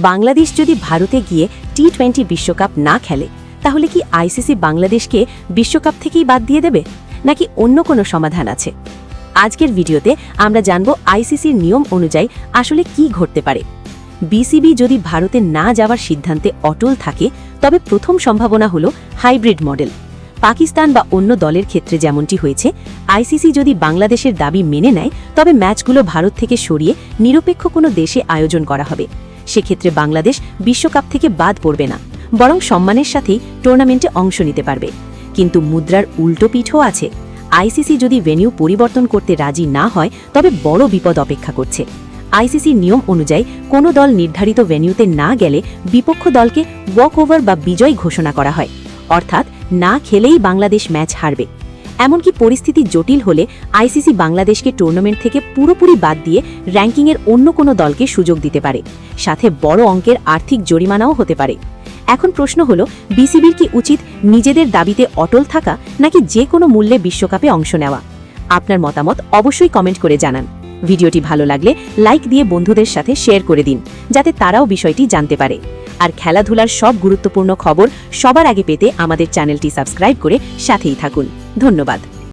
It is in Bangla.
বাংলাদেশ যদি ভারতে গিয়ে টি-20 বিশ্বকাপ না খেলে তাহলে কি আইসিসি বাংলাদেশকে বিশ্বকাপ থেকেই বাদ দিয়ে দেবে নাকি অন্য কোনো সমাধান আছে? আজকের ভিডিওতে আমরা জানব আইসিসির নিয়ম অনুযায়ী আসলে কি ঘটতে পারে। বিসিবি যদি ভারতে না যাওয়ার সিদ্ধান্তে অটল থাকে তবে প্রথম সম্ভাবনা হলো হাইব্রিড মডেল। পাকিস্তান বা অন্য দলের ক্ষেত্রে যেমনটি হয়েছে, আইসিসি যদি বাংলাদেশের দাবি মেনে নেয় তবে ম্যাচগুলো ভারত থেকে সরিয়ে নিরপেক্ষ কোনো দেশে আয়োজন করা হবে। সেক্ষেত্রে বাংলাদেশ বিশ্বকাপ থেকে বাদ পড়বে না, বরং সম্মানের সাথেই টুর্নামেন্টে অংশ নিতে পারবে। কিন্তু মুদ্রার উল্টো পিঠও আছে। আইসিসি যদি ভেন্যু পরিবর্তন করতে রাজি না হয় তবে বড় বিপদ অপেক্ষা করছে। আইসিসির নিয়ম অনুযায়ী কোনো দল নির্ধারিত ভেন্যুতে না গেলে বিপক্ষ দলকে ওয়াক ওভার বা বিজয় ঘোষণা করা হয়, অর্থাৎ না খেলেই বাংলাদেশ ম্যাচ হারবে। এমনকি পরিস্থিতি জটিল হলে আইসিসি বাংলাদেশকে টুর্নামেন্ট থেকে পুরোপুরি বাদ দিয়ে র্যাঙ্কিংয়ের অন্য কোনো দলকে সুযোগ দিতে পারে, সাথে বড় অঙ্কের আর্থিক জরিমানাও হতে পারে। এখন প্রশ্ন হলো, বিসিবির কি উচিত নিজেদের দাবিতে অটল থাকা নাকি যে কোনো মূল্যে বিশ্বকাপে অংশ নেওয়া? আপনার মতামত অবশ্যই কমেন্ট করে জানান। ভিডিওটি ভালো লাগলে লাইক দিয়ে বন্ধুদের সাথে শেয়ার করে দিন, যাতে তারাও বিষয়টি জানতে পারে। আর খেলাধুলার সব গুরুত্বপূর্ণ খবর সবার আগে পেতে আমাদের চ্যানেলটি সাবস্ক্রাইব করে সাথেই থাকুন। ধন্যবাদ।